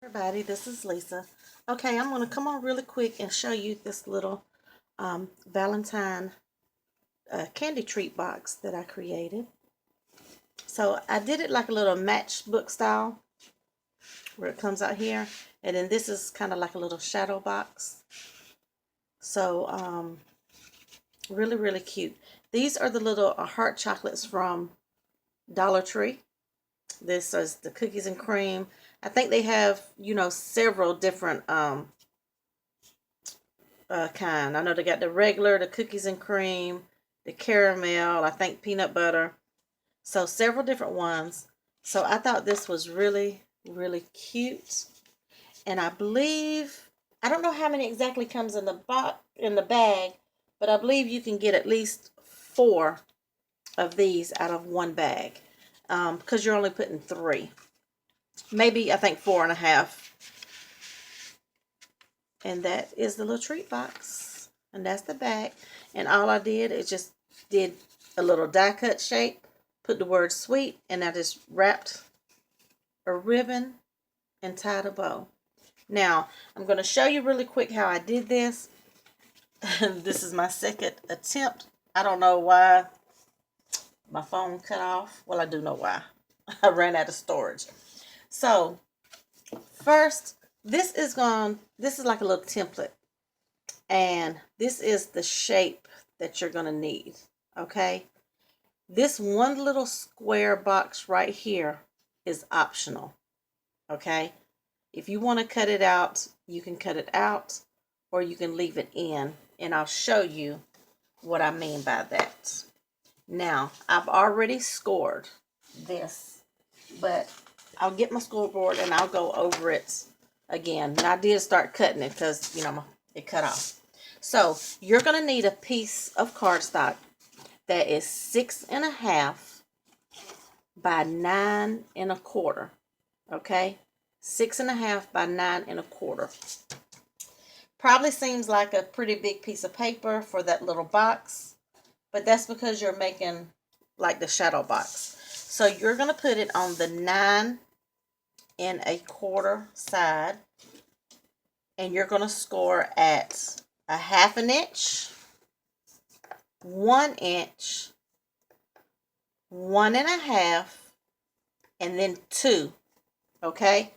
Everybody, this is Lisa. Okay, I'm going to come on really quick and show you this little Valentine candy treat box that I created. So I did it like a little matchbook style where it comes out here, and then this is kind of like a little shadow box. So really cute. These are the little heart chocolates from Dollar Tree. This is the cookies and cream. I think they have, several different kind. I know they got the regular, the cookies and cream, the caramel, I think peanut butter. So several different ones. So I thought this was really cute. And I believe, I don't know how many exactly comes in the bag, but I believe you can get at least 4 of these out of one bag. Because you're only putting 3. Maybe I think 4.5. And that is the little treat box. And that's the back. And all I did is just did a little die cut shape, put the word sweet, and I just wrapped a ribbon and tied a bow. Now, I'm going to show you really quick how I did this. This is my second attempt. I don't know why my phone cut off. Well, I do know why. I ran out of storage. So, first, this is like a little template. And this is the shape that you're going to need. Okay? This one little square box right here is optional. Okay? If you want to cut it out, you can cut it out, or you can leave it in, and I'll show you what I mean by that. Now, I've already scored this, but I'll get my scoreboard and I'll go over it again. And I did start cutting it because, it cut off. So, you're going to need a piece of cardstock that is 6.5 by 9.25. Okay? 6.5 by 9.25. Probably seems like a pretty big piece of paper for that little box, but that's because you're making like the shadow box. So you're going to put it on the 9.25 side, and you're going to score at a 1/2 inch, 1 inch, 1.5, and then 2. Okay?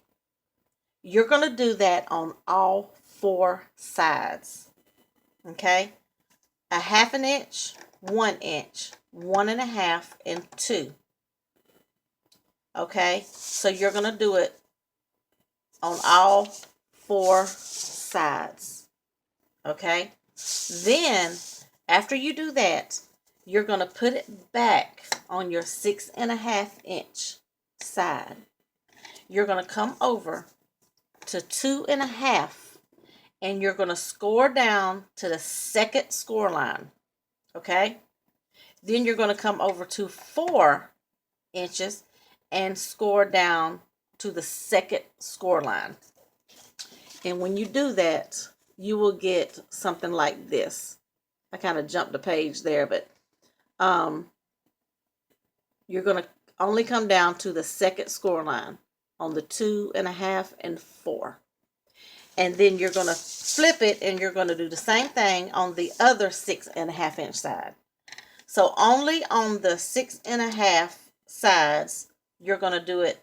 You're going to do that on all 4 sides. Okay? A 1/2 inch, 1 inch, 1.5, and 2. Okay? So you're going to do it on all 4 sides. Okay? Then, after you do that, you're going to put it back on your 6.5 inch side. You're going to come over to 2.5, and you're going to score down to the second score line. Okay? Then you're going to come over to 4 inches and score down to the second score line. And when you do that, you will get something like this. I kind of jumped the page there, but you're going to only come down to the second score line on the 2.5 and 4. And then you're going to flip it, and you're going to do the same thing on the other 6.5 inch side. So only on the 6.5 sides, you're going to do it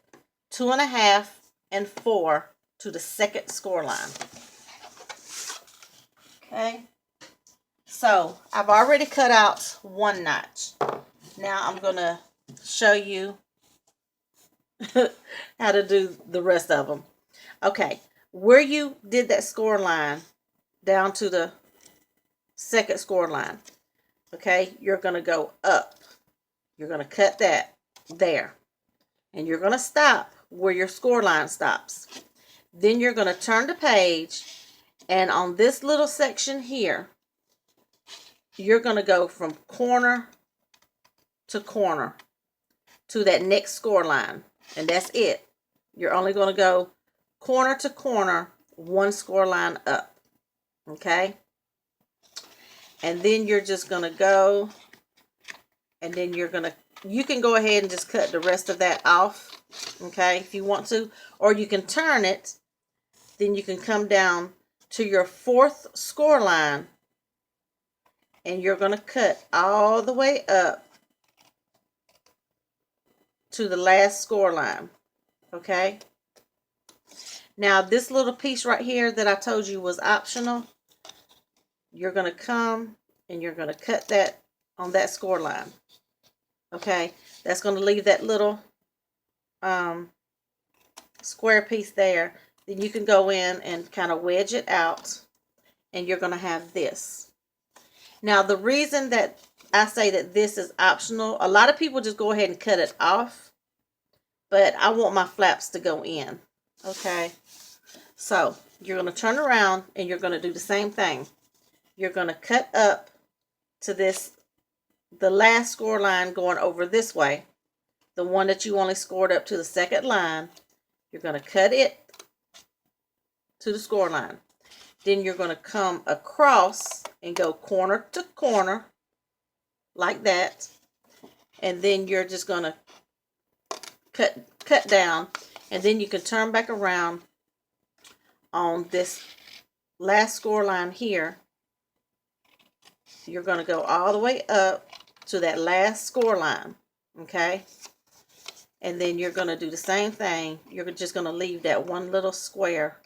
2.5 and 4 to the second score line. Okay. So I've already cut out 1 notch. Now I'm going to show you how to do the rest of them. Okay. Where you did that score line down to the second score line, okay, you're going to go up. You're going to cut that there. And you're going to stop where your score line stops. Then you're going to turn the page, and on this little section here, you're going to go from corner to corner to that next score line. And that's it. You're only going to go corner to corner, 1 score line up. Okay? And then you're just going to go, and then you can go ahead and just cut the rest of that off, okay, if you want to, or you can turn it then you can come down to your 4th score line, and you're going to cut all the way up to the last score line. Okay? Now, this little piece right here that I told you was optional, you're going to come and you're going to cut that on that score line. Okay? That's going to leave that little square piece there. Then you can go in and kind of wedge it out, and you're going to have this. Now, the reason that I say that this is optional, a lot of people just go ahead and cut it off, but I want my flaps to go in. Okay? So, you're going to turn around and you're going to do the same thing. You're going to cut up to the last score line going over this way. The one that you only scored up to the 2nd line. You're going to cut it to the score line. Then you're going to come across and go corner to corner like that. And then you're just going to cut down. And then you can turn back around on this last score line here. You're going to go all the way up to that last score line. Okay? And then you're going to do the same thing. You're just going to leave that one little square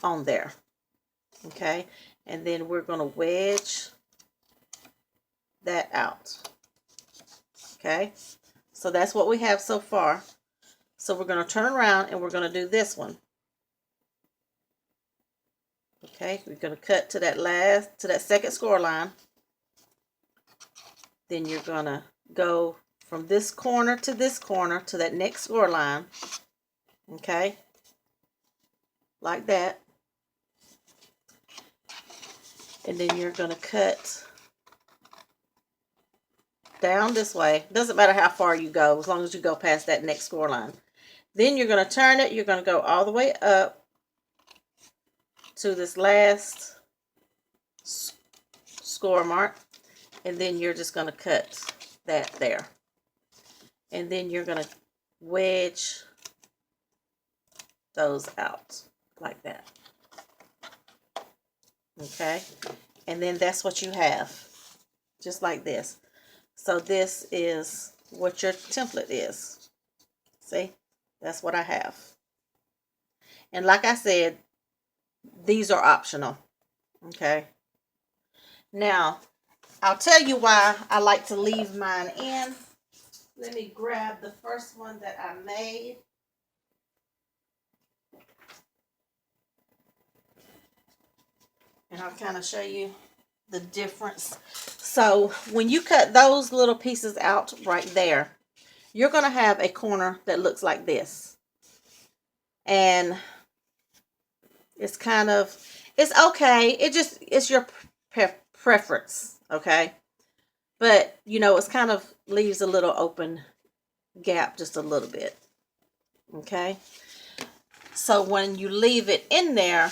on there. Okay? And then we're going to wedge that out. Okay? So that's what we have so far. So we're going to turn around and we're going to do this one. Okay? We're going to cut to that 2nd score line. Then you're going to go from this corner to that next score line. Okay? Like that. And then you're going to cut down this way. Doesn't matter how far you go, as long as you go past that next score line. Then you're going to turn it. You're going to go all the way up to this last score mark. And then you're just going to cut that there. And then you're going to wedge those out like that. Okay? And then that's what you have. Just like this. So this is what your template is. See? That's what I have. And like I said, these are optional. Okay? Now, I'll tell you why I like to leave mine in. Let me grab the first one that I made. And I'll kind of show you the difference. So when you cut those little pieces out right there, you're going to have a corner that looks like this. And it's kind of, it's okay. It's your preference, okay? But, you know, it's kind of leaves a little open gap just a little bit, okay? So when you leave it in there,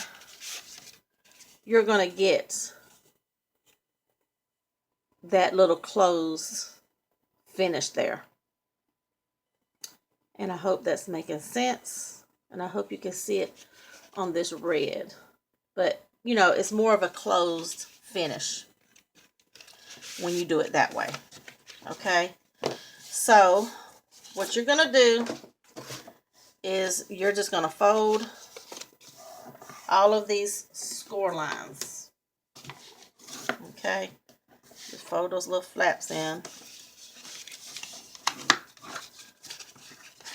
you're going to get that little closed finish there. And I hope that's making sense. And I hope you can see it on this red. But, you know, it's more of a closed finish when you do it that way. Okay? So, what you're going to do is you're just going to fold all of these score lines. Okay? Just fold those little flaps in.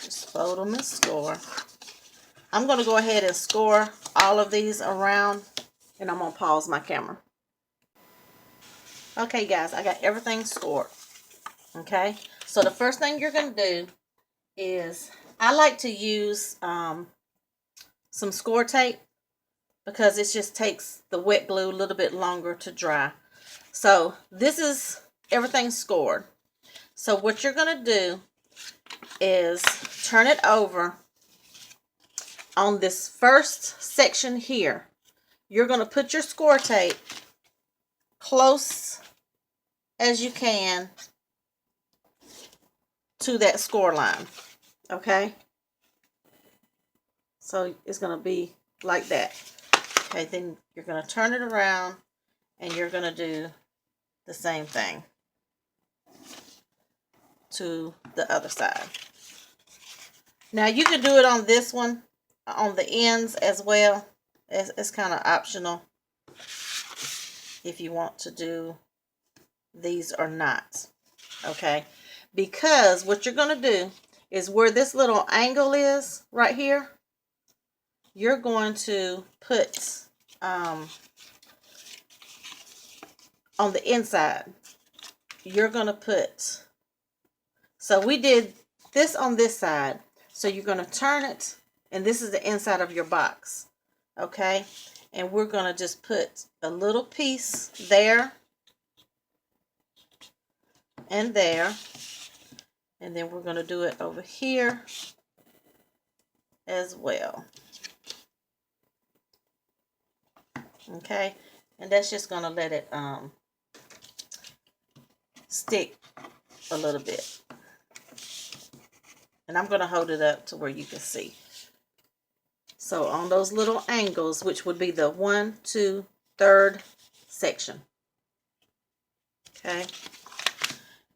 Just fold them and score. I'm going to go ahead and score all of these around, and I'm going to pause my camera. Okay, guys, I got everything scored. Okay? So the first thing you're going to do is, I like to use some score tape because it just takes the wet glue a little bit longer to dry. So this is everything scored. So what you're going to do is turn it over on this first section here. You're going to put your score tape close as you can to that score line. Okay? So it's going to be like that. Okay, then you're going to turn it around and you're going to do the same thing to the other side. Now you can do it on this one, on the ends as well. It's kind of optional if you want to do these or not. Okay, because what you're going to do is where this little angle is right here, you're going to put on the inside, you're going to put, so we did this on this side, so you're going to turn it, and this is the inside of your box. Okay, and we're going to just put a little piece there and there, and then we're going to do it over here as well. Okay, and that's just going to let it stick a little bit. And I'm going to hold it up to where you can see. So on those little angles, which would be the 1, 2, 3rd section. Okay.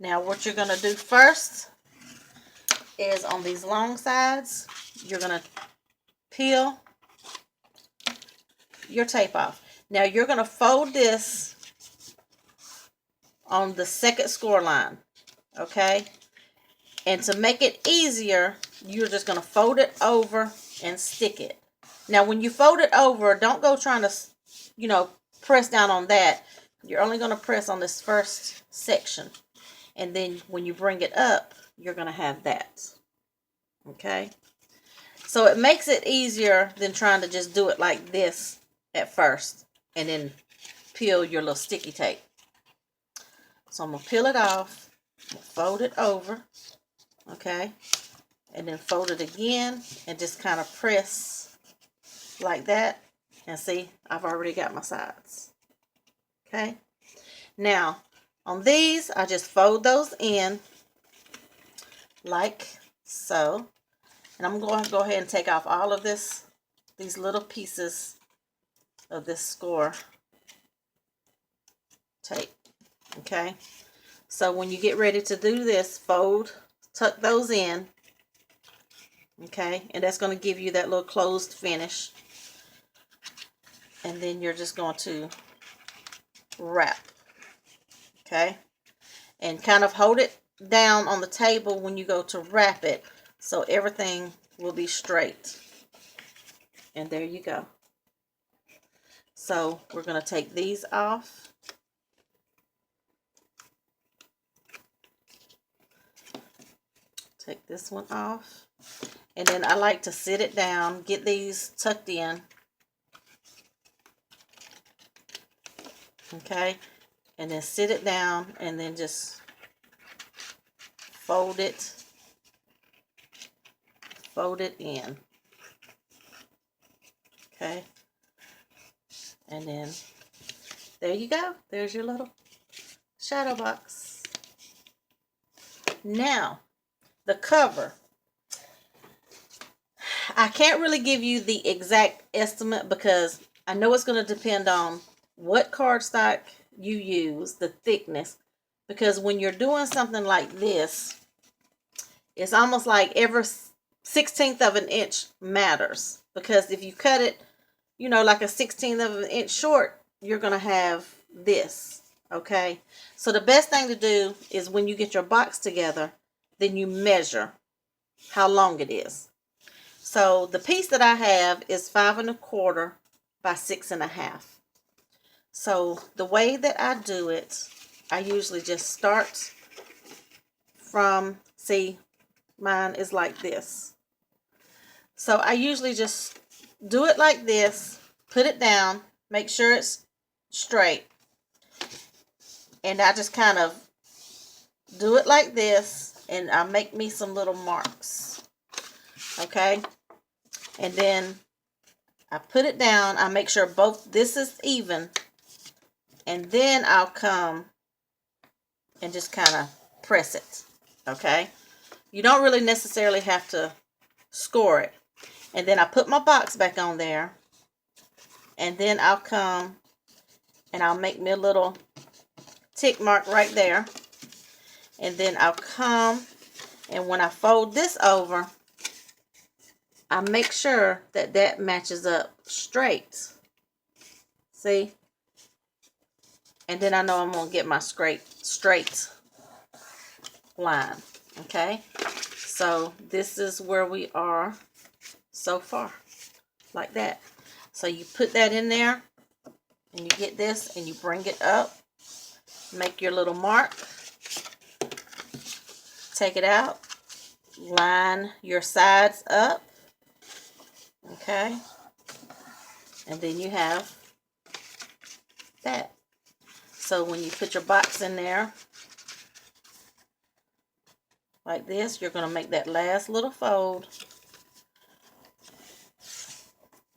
Now what you're going to do first is on these long sides, you're going to peel your tape off. Now you're going to fold this on the second score line. Okay. And to make it easier, you're just going to fold it over and stick it. Now, when you fold it over, don't go trying to, press down on that. You're only going to press on this first section. And then when you bring it up, you're going to have that. Okay? So it makes it easier than trying to just do it like this at first. And then peel your little sticky tape. So I'm going to peel it off. Fold it over. Okay, and then fold it again and just kind of press like that, and see, I've already got my sides. Okay, now on these I just fold those in like so, and I'm going to go ahead and take off all of these little pieces of this score tape. Okay, so when you get ready to do this, tuck those in, okay, and that's going to give you that little closed finish. And then you're just going to wrap, okay, and kind of hold it down on the table when you go to wrap it, so everything will be straight. And there you go. So we're going to take these off. Take this one off, and then I like to sit it down, get these tucked in, okay, and then sit it down, and then just fold it in, okay, and then there you go. There's your little shadow box. Now the cover, I can't really give you the exact estimate because I know it's going to depend on what cardstock you use, the thickness, because when you're doing something like this, it's almost like every 1/16 of an inch matters, because if you cut it, like a 1/16 of an inch short, you're going to have this, okay? So the best thing to do is when you get your box together, then you measure how long it is. So the piece that I have is 5 1/4 by 6 1/2. So the way that I do it, I usually just start from, see, mine is like this. So I usually just do it like this, put it down, make sure it's straight, and I just kind of do it like this, and I make me some little marks, okay, and then I put it down, I make sure this is even, and then I'll come and just kind of press it, okay. You don't really necessarily have to score it. And then I put my box back on there, And then I'll come and I'll make me a little tick mark right there. And then I'll come, and when I fold this over, I make sure that that matches up straight. See? And then I know I'm going to get my straight line. Okay? So this is where we are so far. Like that. So you put that in there, and you get this, and you bring it up. Make your little mark. Take it out. Line your sides up. Okay? And then you have that. So when you put your box in there, like this, you're going to make that last little fold.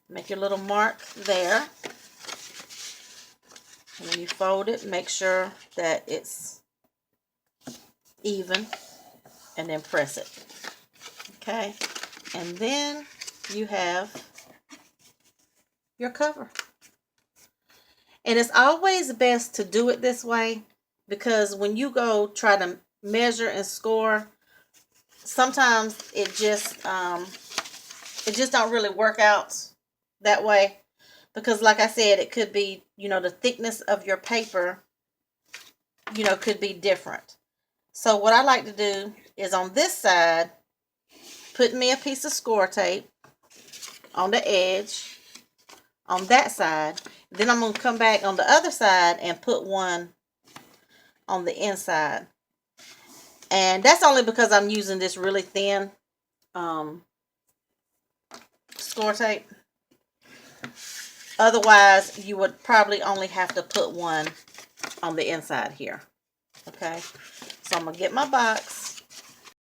Make your little mark there. And when you fold it, make sure that it's even, and then press it. Okay? And then you have your cover. And it's always best to do it this way, because when you go try to measure and score, sometimes it just don't really work out that way. Because like I said, it could be, the thickness of your paper, could be different. So what I like to do is on this side, put me a piece of score tape on the edge on that side. Then I'm going to come back on the other side and put one on the inside. And that's only because I'm using this really thin score tape. Otherwise, you would probably only have to put one on the inside here. Okay? So I'm going to get my box.